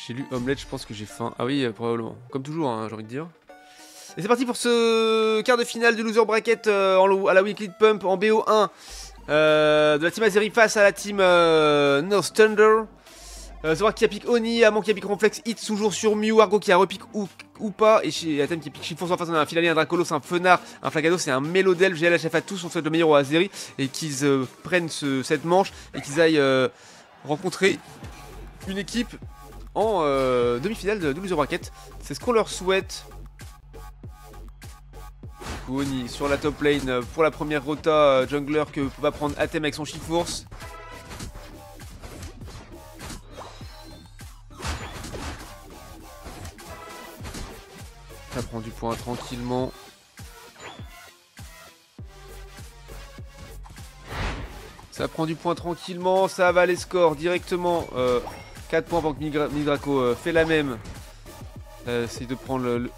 J'ai lu omelette, je pense que j'ai faim. Ah oui, probablement. Comme toujours, hein, j'ai envie de dire. Et c'est parti pour ce quart de finale du loser bracket à la Weekly Pump en BO1 de la team Azeri face à la team North Thunder. Savoir qui a pick Oni, Amon qui a pick Ronflex, Hit toujours sur Mew, Argo qui a repick ou pas, et chez Atem qui a pick Chiffon en face, on a un Filali, un Dracolos, un Fenard, un Flagados et un Mélodelve, GLHF à tous, on souhaite le meilleur au Azeri, et qu'ils prennent cette manche et qu'ils aillent rencontrer une équipe en demi-finale de loser bracket. C'est ce qu'on leur souhaite. Oni sur la top lane pour la première rota jungler que va prendre Atem avec son Chiforce. Ça prend du point tranquillement. Ça prend du point tranquillement, ça va les scores directement. 4 points avant que Midraco fait la même. Essaye de prendre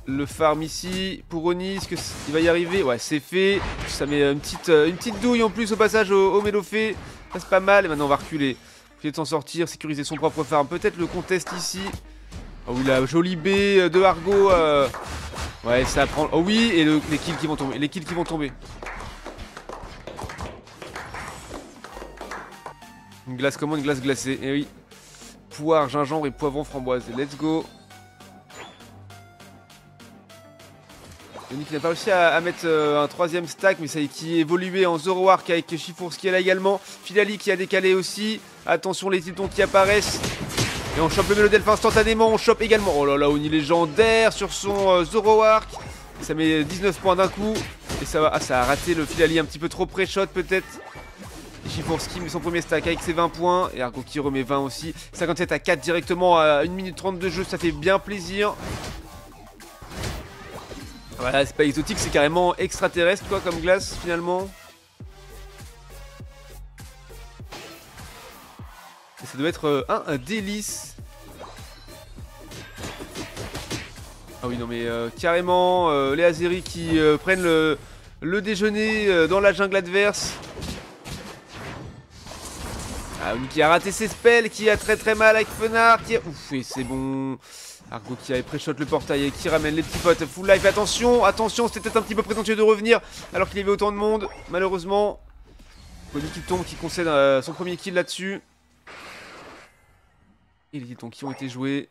le farm ici pour Oni. Est-ce qu'il va y arriver? Ouais, c'est fait. Ça met une petite douille en plus au passage au Mélofé. Ça c'est pas mal. Et maintenant on va reculer. Essayer de s'en sortir, sécuriser son propre farm. Peut-être le contest ici. Oh oui, la jolie B de Argo. Ouais, ça prend. Oh oui, et les kills qui vont tomber. Les kills qui vont tomber. Une glace comment? Une glace glacée. Et oui. Poire, gingembre et poivron framboise. Let's go. Oni qui n'a pas réussi à mettre un troisième stack, mais ça qui évoluait en Zoroark avec Chifours qui est là également. Filali qui a décalé aussi. Attention les titons qui apparaissent. Et on chope le Mélodelph instantanément, on chope également. Oh là là, Oni légendaire sur son Zoroark. Ça met 19 points d'un coup. Et ça va. Ah, ça a raté le Filali un petit peu trop pré-shot peut-être. Chiforski met son premier stack avec ses 20 points. Et Argo qui remet 20 aussi. 57 à 4 directement à 1 minute 30 de jeu, ça fait bien plaisir. Voilà, c'est pas exotique, c'est carrément extraterrestre quoi comme glace finalement. Et ça doit être un délice. Ah oui non mais carrément les Azeri qui prennent le déjeuner dans la jungle adverse. Ah, Oni qui a raté ses spells, qui a très mal avec Fenard, qui a... Ouf, et c'est bon. Argo qui avait pré-shot le portail et qui ramène les petits potes. Full life, attention, attention, c'était peut-être un petit peu prétentieux de revenir alors qu'il y avait autant de monde, malheureusement. Oni qui tombe, qui concède son premier kill là-dessus. Et les titans qui ont été joués.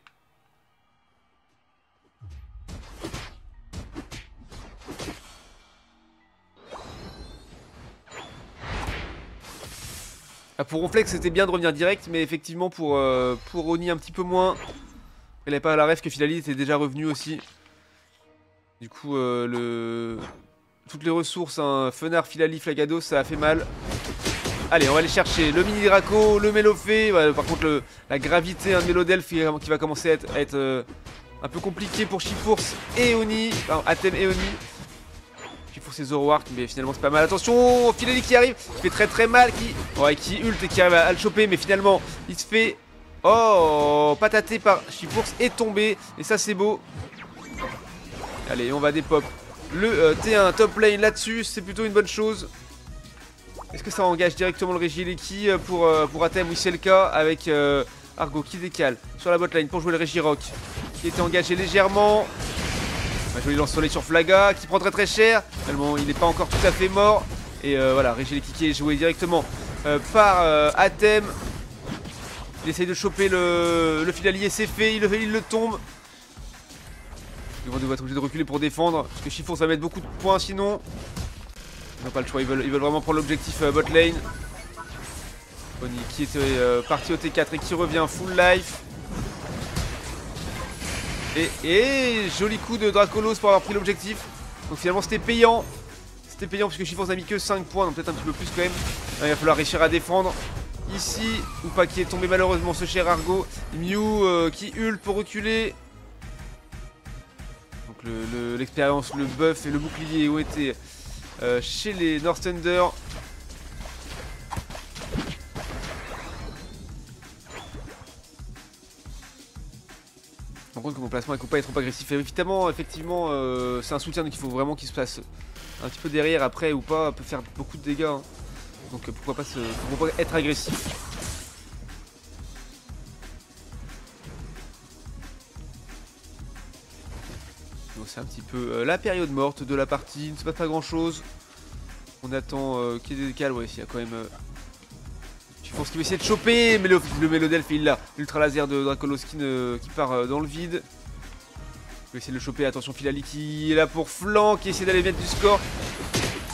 Ah, pour Ronflex c'était bien de revenir direct, mais effectivement pour Oni un petit peu moins. Il n'avait pas la ref que Filali était déjà revenu aussi. Du coup toutes les ressources, hein, Fenard, Filali, Flagados, ça a fait mal. Allez, on va aller chercher le mini Draco, le Mélofé. Ouais, par contre la gravité de Mélodelph qui va commencer à être un peu compliqué pour Chifours et Oni. Enfin, Atem et Oni. Chifours et Zoroark, mais finalement c'est pas mal. Attention, Filali qui arrive, qui fait très mal, qui ult et qui arrive à le choper, mais finalement il se fait... Oh, pataté par Chifours est tombé. Et ça c'est beau. Allez, on va dépop le T1 top lane là-dessus. C'est plutôt une bonne chose. Est-ce que ça engage directement le Regileki pour Atem? Oui c'est le cas. Avec Argo qui décale sur la botlane pour jouer le Regirock, qui était engagé légèrement. Un joli lance-soleil sur Flaga qui prend très cher. Finalement il n'est pas encore tout à fait mort. Et voilà, Regileki qui est joué directement par Atem. Il essaye de choper le Filali et c'est fait, il le tombe. Ils vont devoir être obligés de reculer pour défendre, parce que Chiffon ça va mettre beaucoup de points sinon. Ils n'ont pas le choix, ils veulent vraiment prendre l'objectif bot lane. Oni qui était parti au T4 et qui revient full life. Et joli coup de Dracolos pour avoir pris l'objectif. Donc finalement c'était payant. C'était payant parce que Chiffon n'a mis que 5 points, donc peut-être un petit peu plus quand même. Il va falloir réussir à défendre. Ici, ou pas qui est tombé malheureusement ce cher Argo. Mew qui ult pour reculer. Donc l'expérience, le buff et le bouclier ont été chez les North Thunder. Par contre que mon placement ne faut pas être trop agressif. Et évidemment, effectivement, c'est un soutien donc il faut vraiment qu'il se passe un petit peu derrière après ou pas, peut faire beaucoup de dégâts. Hein. Donc pourquoi pas être agressif. c'est un petit peu la période morte de la partie, il ne se passe pas grand chose. On attend qu'il y ait des décales, ouais, s'il y a quand même... Je pense qu'il va essayer de choper, mais le Mélodelph il l'a. L'ultra laser de Dracolos qui part dans le vide. Il va essayer de le choper, attention Filali qui est là pour flanc, qui essaie d'aller mettre du score.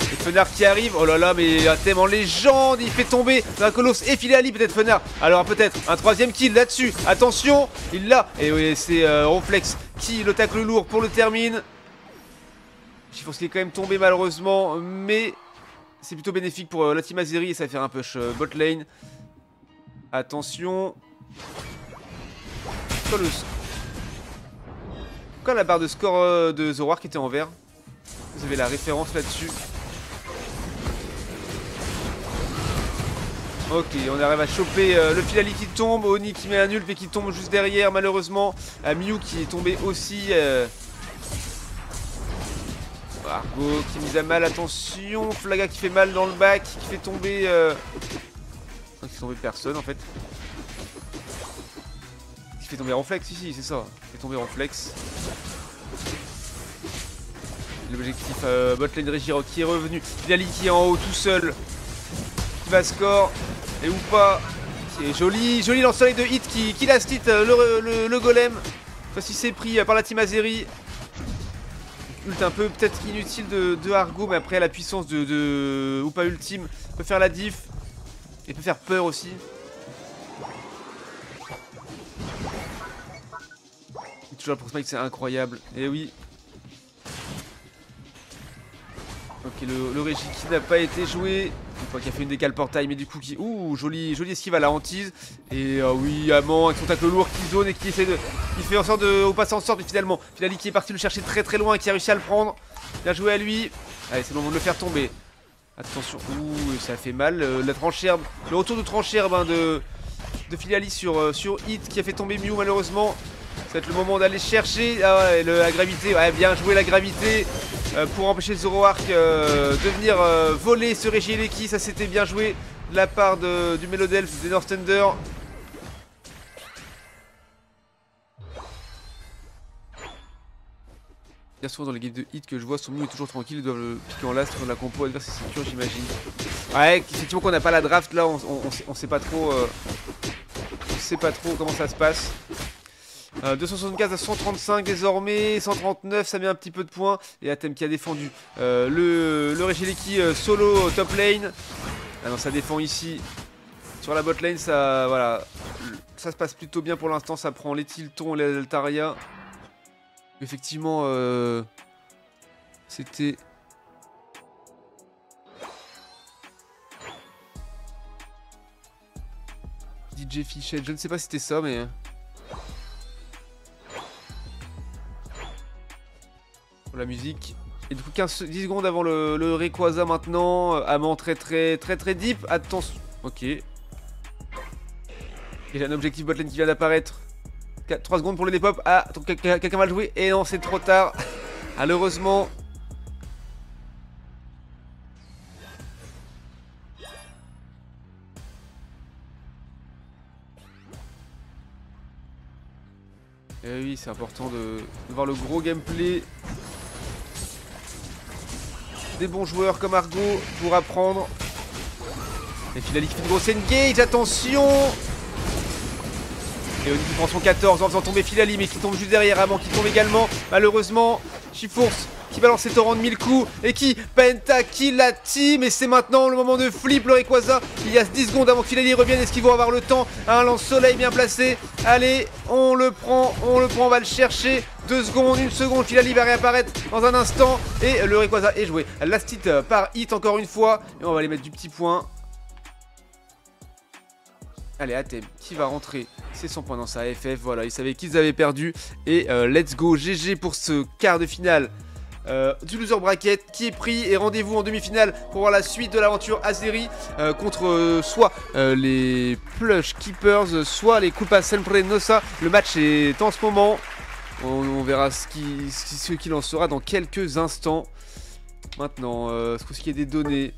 Et Fenard qui arrive, oh là là, mais un thème en légende, il fait tomber Dracolos et Filali, peut-être Fenard. Alors peut-être un troisième kill là-dessus, attention, il l'a. Et oui, c'est Ronflex qui le tacle lourd pour le termine. Je pense qu'il est quand même tombé malheureusement, mais c'est plutôt bénéfique pour la team Azeri et ça va faire un push bot lane. Attention. Pourquoi la barre de score de Zoroark était en vert? Vous avez la référence là-dessus. Ok, on arrive à choper le Filali qui tombe, Oni qui met un ult mais qui tombe juste derrière malheureusement. Mew qui est tombé aussi. Argo qui mise à mal, attention. Flaga qui fait mal dans le bac, qui fait tomber... qui fait tomber personne en fait. Qui fait tomber Ronflex, ici, c'est ça. Qui fait tomber Ronflex. L'objectif botlane Regiro qui est revenu. Filali qui est en haut tout seul. Qui va score. Et ou pas. C'est joli, joli lance-soleil de hit qui last hit le golem. Enfin, si c'est pris par la team Azeri. Ult un peu peut-être inutile de Argo, mais après la puissance de Upa ultime peut faire la diff. Et peut faire peur aussi. Toujours pour Smite, c'est incroyable. Et oui. Ok, le Régie qui n'a pas été joué. Qui a fait une décale portail, mais du coup qui... Ouh, joli esquive à la hantise. Et oui, Amant avec son tacle lourd qui zone et qui essaie de... Qui fait en sorte de... Ou pas s'en sort, mais finalement, Filali qui est parti le chercher très très loin et qui a réussi à le prendre. Bien joué à lui. Allez, c'est le moment de le faire tomber. Attention, ouh, ça fait mal. La trancherbe, le retour de trancherbe hein, de Filali sur Hit qui a fait tomber Mew malheureusement. Ça va être le moment d'aller chercher la gravité. Ouais, bien joué la gravité pour empêcher Zoroark de venir voler ce Regieleki. Ça c'était bien joué de la part du Mélodelph des North Thunder. Bien souvent dans les games de hit que je vois, son Mew est toujours tranquille, ils doivent le piquer en last contre la compo adverse c'est sécure j'imagine. Ouais, effectivement qu'on n'a pas la draft là, on sait pas trop comment ça se passe. 275 à 135 désormais, 139 ça met un petit peu de points. Et Atem qui a défendu le Regieleki solo top lane. Ah non, ça défend ici sur la bot lane, ça voilà, ça se passe plutôt bien pour l'instant, ça prend les Tiltons et les Altaria. Effectivement c'était DJ Fichette, je ne sais pas si c'était ça mais pour la musique. Et du coup 10 secondes avant le Rayquaza maintenant. Amant très deep. Attention. Ok. Il y a un objectif botlane qui vient d'apparaître. 3 secondes pour le dépop. Ah, quelqu'un va le jouer. Et non, c'est trop tard. Malheureusement. Et oui, c'est important de voir le gros gameplay. Des bons joueurs comme Argo pour apprendre. Et Filali qui fait une grosse engage, attention. Et Oni qui prend son 14 en faisant tomber Filali, mais qui tombe juste derrière Amant qui tombe également. Malheureusement, Chifours qui balance ses torrents de 1000 coups et qui penta kill la team. Et c'est maintenant le moment de flip le Rayquaza. Il y a 10 secondes avant que Filali revienne. Est-ce qu'ils vont avoir le temps? Un lance-soleil bien placé. Allez, on le prend, on va le chercher. 2 secondes, 1 seconde, Filali va réapparaître dans un instant. Et le Rayquaza est joué. Last hit par hit encore une fois. Et on va aller mettre du petit point. Allez, Atem qui va rentrer ses 100 points dans sa FF. Voilà, ils savaient qu'ils avaient perdu. Et let's go, GG pour ce quart de finale du loser bracket qui est pris. Et rendez-vous en demi-finale pour voir la suite de l'aventure Azeri contre soit les Plush Keepers, soit les Koopa Sempre Nosa. Le match est en ce moment. On verra ce qu'il en sera dans quelques instants. Maintenant, ce qu'il y a des données.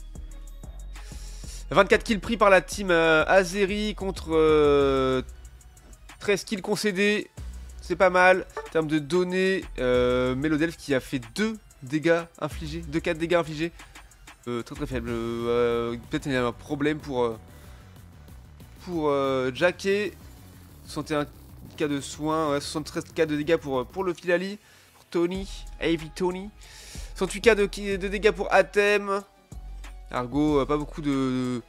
24 kills pris par la team Azeri contre 13 kills concédés. c'est pas mal. En termes de données, Mélodelph qui a fait 2 dégâts infligés, 2-4 dégâts infligés. Très très faible. Peut-être qu'il y a un problème pour Jackie. 61 cas de soins, ouais, 73 cas de dégâts pour le Filali. Pour Tony, Heavy Tony. 68 cas de dégâts pour Athème. Argo, pas beaucoup de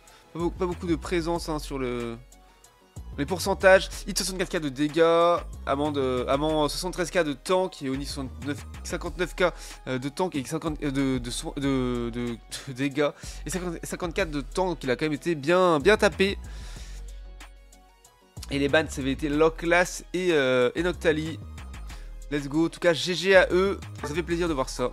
présence hein, sur les pourcentages. Hit 64k de dégâts. Amand 73k de tank. Et Oni 59k de tank et 50 de dégâts. Et 54 de tank. Donc il a quand même été bien tapé. Et les bans ça avait été Locklas et Noctali. Let's go. En tout cas, GG à eux. Ça fait plaisir de voir ça.